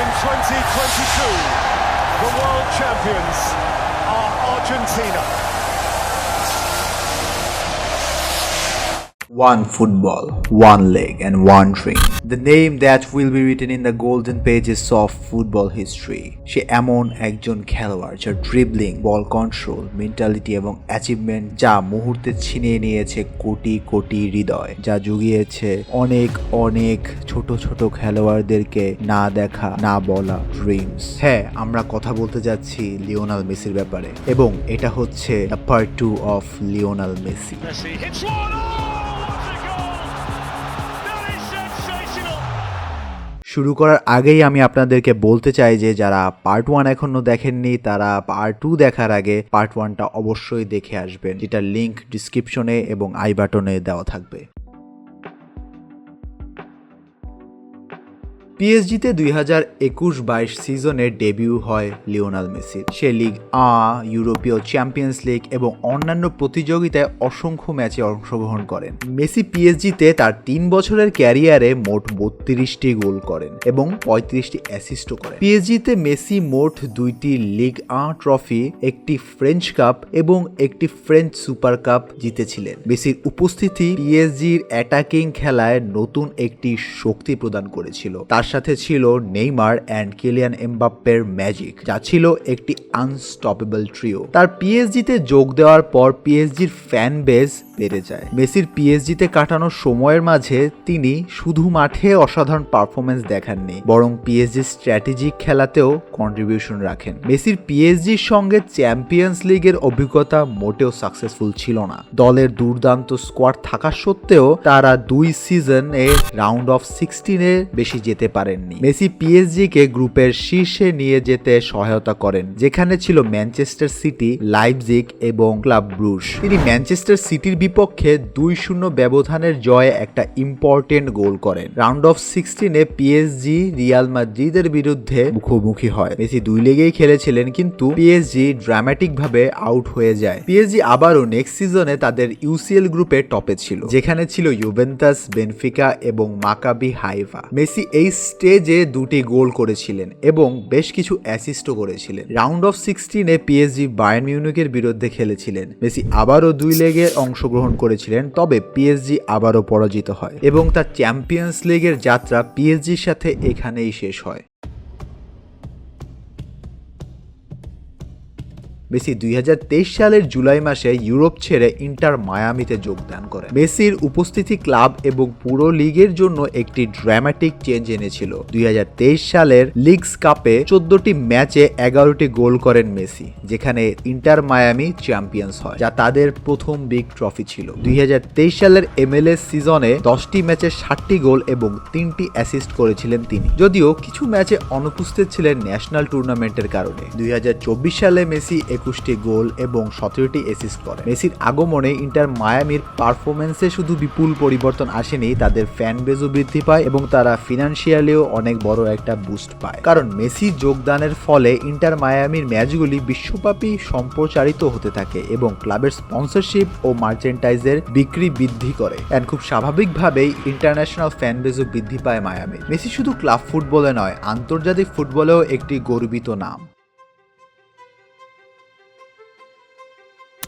in 2022, the world champions are Argentina. One football, one leg and one dream. The name that will be written in the golden pages of football history. সে এমন একজন খেলোয়াড় যার dribbling, ball control, mentality এবং achievement যা মুহূর্তে ছিনিয়ে নিয়েছে কোটি কোটি হৃদয়, যা জুগিয়েছে অনেক অনেক ছোট ছোট খেলোয়াড়দেরকে না দেখা না বলা ড্রিমস। হ্যাঁ, আমরা কথা বলতে যাচ্ছি লিওনেল মেসির ব্যাপারে এবং এটা হচ্ছে the part 2 of Lionel Messi. শুরু করার আগেই আমি আপনাদেরকে বলতে চাই যে যারা পার্ট 1 এখনো দেখেননি তারা পার্ট 2 দেখার আগে পার্ট 1টা অবশ্যই দেখে আসবেন, যেটার লিংক ডিসক্রিপশনে এবং আই বাটনে দেওয়া থাকবে। পিএসজিতে 2021-22 সিজনে ডেবিউ হয় লিওনেল মেসির। সে লিগ ইউরোপীয় চ্যাম্পিয়ন্স লিগ এবং অন্যান্য প্রতিযোগিতায় অসংখ্য ম্যাচে অংশগ্রহণ করেন। মেসি পিএসজিতে তার 3 বছরের ক্যারিয়ারে মোট 32টি গোল করেন এবং 35টি অ্যাসিস্টও করেন। পিএসজিতে মেসি মোট 2টি লিগ ট্রফি, একটি ফ্রেঞ্চ কাপ এবং একটি ফ্রেঞ্চ সুপার কাপ জিতেছিলেন। মেসির উপস্থিতি পিএসজির অ্যাটাকিং খেলায় নতুন একটি শক্তি প্রদান করেছিল। তার সাথে ছিল নেইমার এন্ড কিলিয়ান এমবাপ্পের ম্যাজিক, যা ছিল একটি আনস্টপেবল ট্রিও। তার পিএসজিতে যোগ দেওয়ার পর পিএসজির ফ্যান বেস বেড়ে যায়। মেসির পিএসজিতে কাটানো সময়ের মাঝে তিনি শুধু মাঠে অসাধারণ পারফরমেন্স দেখাননি, বরং পিএসজির স্ট্র্যাটেজিক খেলাতেও কন্ট্রিবিউশন রাখেন। মেসির পিএসজির সঙ্গে চ্যাম্পিয়ন্স লিগের অভিজ্ঞতা মোটেও সাকসেসফুল ছিল না। দলের দুর্দান্ত স্কোয়াড থাকা সত্ত্বেও তারা 2 সিজনে রাউন্ড অফ 16-এ বেশি যেতে পারেননি। মেসি পিএসজিকে গ্রুপের শীর্ষে নিয়ে যেতে সহায়তা করেন, যেখানে ছিল ম্যানচেস্টার সিটি, লাইপজিগ এবং ক্লাব ব্রুশ। তিনি ম্যানচেস্টার সিটির বিপক্ষে 2-0 ব্যবধানের জয়ে একটা ইম্পর্টেন্ট গোল করেন। রাউন্ড অফ 16-এ পিএসজি রিয়াল মাদ্রিদের বিরুদ্ধে মুখোমুখি হয়। মেসি 2 লেগেই খেলেছিলেন, কিন্তু পিএসজি ড্রামাটিক ভাবে আউট হয়ে যায়। পিএসজি আবারও নেক্সট সিজনে তাদের ইউসিএল গ্রুপে টপে ছিল, যেখানে ছিল ইউভেন্টাস, বেনফিকা এবং মাকাবি হাইফা। মেসি এই স্টেজে 2টি গোল করেছিলেন এবং বেশ কিছু অ্যাসিস্টও করেছিলেন। রাউন্ড অফ 16-এ পিএসজি বায়ার্ন মিউনিখের বিরুদ্ধে খেলেছিলেন। মেসি আবারও 2 লেগে অংশগ্রহণ করেছিলেন, তবে পিএসজি আবারও পরাজিত হয় এবং তার চ্যাম্পিয়ন্স লিগের যাত্রা পিএসজির সাথে এখানেই শেষ হয়। মেসি 2023 সালের জুলাই মাসে ইউরোপ ছেড়ে ইন্টার মায়ামিতে যোগদান করেন। মেসির উপস্থিতি ক্লাব এবং পুরো লিগের জন্য একটি ড্রামাটিক চেঞ্জ এনেছিল। 2023 সালের লিগস কাপে 14টি ম্যাচে 11টি গোল করেন মেসি, যেখানে ইন্টার মায়ামি চ্যাম্পিয়ন্স হয়, যা তাদের প্রথম বিগ ট্রফি ছিল। 2023 সালের এমএলএস সিজনে 10টি ম্যাচে 60টি গোল এবং 3টি অ্যাসিস্ট করেছিলেন তিনি, যদিও কিছু ম্যাচে অনুপস্থিত ছিলেন ন্যাশনাল টুর্নামেন্টের কারণে। 2024 সালে মেসি 21টি গোল এবং 17টি অ্যাসিস্ট করে। মেসির আগমনে ইন্টার মায়ামির পারফরম্যান্সে শুধু বিপুল পরিবর্তন আসেনি, তাদের ফ্যান বেজও বৃদ্ধি পায় এবং তারা ফিনান্সিয়ালিও অনেক বড় একটা বুস্ট পায়, কারণ মেসি যোগদানের ফলে ইন্টার মায়ামির ম্যাচগুলি বিশ্বব্যাপী সম্প্রচারিত হতে থাকে এবং ক্লাবের স্পন্সরশিপ ও মার্চেন্টাইজের বিক্রি বৃদ্ধি করে। এন্ড খুব স্বাভাবিকভাবেই ইন্টারন্যাশনাল ফ্যান বেজও বৃদ্ধি পায় মায়ামি। মেসি শুধু ক্লাব ফুটবলে নয়, আন্তর্জাতিক ফুটবলেও একটি গর্বিত নাম।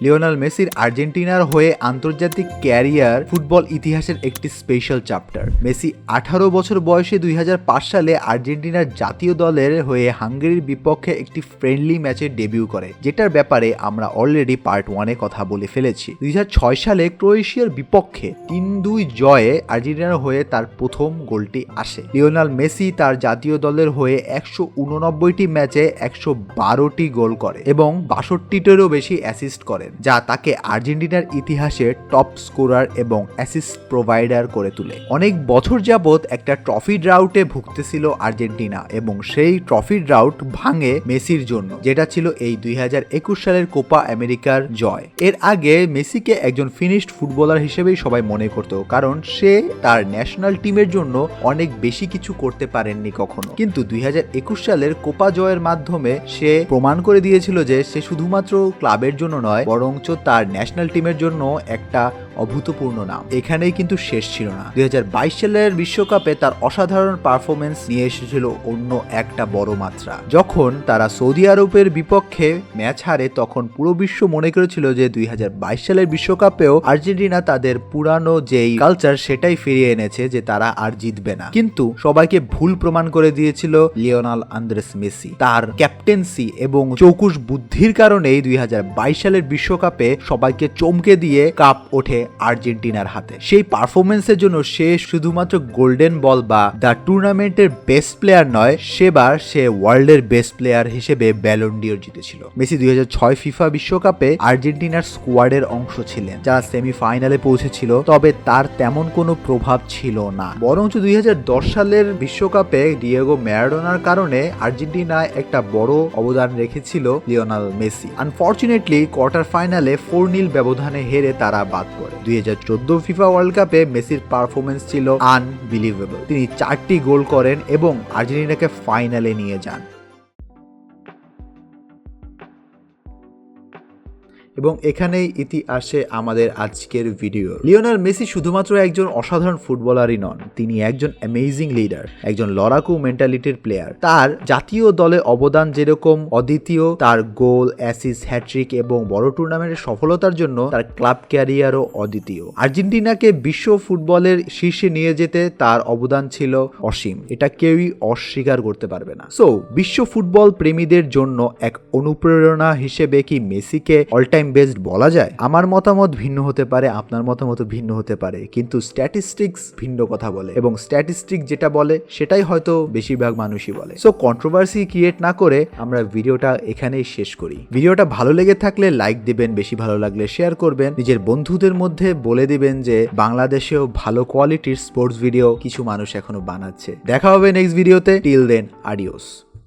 লিওনেল মেসির আর্জেন্টিনার হয়ে আন্তর্জাতিক ক্যারিয়ার ফুটবল ইতিহাসের একটি স্পেশাল চ্যাপ্টার। মেসি 18 বছর বয়সে 2005 সালে আর্জেন্টিনার জাতীয় দলের হয়ে হাঙ্গেরির বিপক্ষে একটি ফ্রেন্ডলি ম্যাচে ডেবিউ করে, যেটার ব্যাপারে আমরা অলরেডি পার্ট 1-এ কথা বলে ফেলেছি। 2006 সালে ক্রোয়েশিয়ার বিপক্ষে 3-2 জয়ে আর্জেন্টিনার হয়ে তার প্রথম গোলটি আসে। লিওনেল মেসি তার জাতীয় দলের হয়ে 189টি ম্যাচে 112টি গোল করে এবং 62টিরও বেশি অ্যাসিস্ট করে, যা তাকে আর্জেন্টিনার ইতিহাসে টপ স্কোরার এবং অ্যাসিস্ট প্রোভাইডার করে তোলে। অনেক বছর যাবৎ একটা ট্রফি ড্রাউটে ভুগতেছিল আর্জেন্টিনা এবং সেই ট্রফি ড্রাউট ভাঙে মেসির জন্য, যেটা ছিল এই 2021 সালের কোপা আমেরিকার জয়। এর আগে মেসিকে একজন ফিনিশড ফুটবলার হিসেবেই সবাই মনে করত, কারণ সে তার ন্যাশনাল টিমের জন্য অনেক বেশি কিছু করতে পারেননি কখনো, কিন্তু 2021 সালের কোপা জয়ের মাধ্যমে সে প্রমাণ করে দিয়েছিল যে সে শুধুমাত্র ক্লাবের জন্য নয়, বরঞ্চ তার ন্যাশনাল টিমের জন্য একটা অভূতপূর্ণ নাম। এখানেই কিন্তু শেষ ছিল না। 2022 সালের বিশ্বকাপে তার অসাধারণ পারফরমেন্স নিয়ে এসেছিল অন্য একটা বড় মাত্রা। যখন তারা সৌদি আরবের বিপক্ষে ম্যাচ হারে তখন পুরো বিশ্ব মনে করেছিল যে 2022 সালের বিশ্বকাপেও আর্জেন্টিনা তাদের পুরানো যেই কালচার সেটাই ফিরিয়ে এনেছে, যে তারা আর জিতবে না। কিন্তু সবাইকে ভুল প্রমাণ করে দিয়েছিল লিওনেল আন্দ্রেস মেসি। তার ক্যাপ্টেন্সি এবং চৌকুশ বুদ্ধির কারণেই 2022 সালের বিশ্বকাপে সবাইকে চমকে দিয়ে কাপ ওঠে আর্জেন্টিনার হাতে। সেই পারফরমেন্সের জন্য সে শুধুমাত্র গোল্ডেন বল বা দ্য টুর্নামেন্টের বেস্ট প্লেয়ার নয়, সেবার সে ওয়ার্ল্ডের বেস্ট প্লেয়ার হিসেবে ব্যালন ডিওর জিতেছিল। মেসি 2006 ফিফা বিশ্বকাপে আর্জেন্টিনার স্কোয়াডের অংশ ছিলেন, যারা সেমিফাইনালে পৌঁছেছিল, তবে তার তেমন কোনো প্রভাব ছিল না। বরঞ্চ 2010 সালের বিশ্বকাপে ডিয়েগো ম্যারাডোনার কারণে আর্জেন্টিনায় একটা বড় অবদান রেখেছিল লিওনেল মেসি। আনফরচুনেটলি কোয়ার্টার ফাইনালে 4-0 ব্যবধানে হেরে তারা বাদ পড়ে। 2014 ফিফা ওয়ার্ল্ড কাপে মেসির পারফরমেন্স ছিল আনবিলিভেবল। তিনি 4টি গোল করেন এবং আর্জেন্টিনাকে ফাইনালে নিয়ে যান। এবং এখানেই ইতি আসে আমাদের আজকের ভিডিও। লিওনেল মেসি শুধুমাত্র একজন অসাধারণ ফুটবলারই নন, তিনি একজন অ্যামেজিং লিডার, একজন লড়াকু মেন্টালিটির প্লেয়ার। তার জাতীয় দলে অবদান যেরকম অদ্বিতীয়, তার গোল, অ্যাসিস্ট, হ্যাট্রিক এবং বড় টুর্নামেন্টের সফলতার জন্য তার ক্লাব ক্যারিয়ারও অদ্বিতীয়। আর্জেন্টিনাকে বিশ্ব ফুটবলের শীর্ষে নিয়ে যেতে তার অবদান ছিল অসীম, এটা কেউই অস্বীকার করতে পারবে না। সো বিশ্ব ফুটবল প্রেমীদের জন্য এক অনুপ্রেরণা হিসেবে কি মেসিকে অল টাইম বেস্ট বলা যায়? আমার মতামত ভিন্ন হতে পারে, আপনার মতামত ভিন্ন হতে পারে, কিন্তু স্ট্যাটিস্টিক্স ভিন্ন কথা বলে এবং স্ট্যাটিস্টিক যেটা বলে সেটাই হয়তো বেশিরভাগ মানুষই বলে। সো কন্ট্রোভার্সি ক্রিয়েট না করে আমরা ভিডিওটা এখানেই শেষ করি। ভিডিওটা ভালো লেগে থাকলে লাইক দিবেন, বেশি ভালো লাগলে শেয়ার করবেন, নিজের বন্ধুদের মধ্যে বলে দিবেন যে বাংলাদেশেও ভালো কোয়ালিটির স্পোর্টস ভিডিও কিছু মানুষ এখনো বানাচ্ছে। দেখা হবে নেক্সট ভিডিওতে। Till then, আডিওস।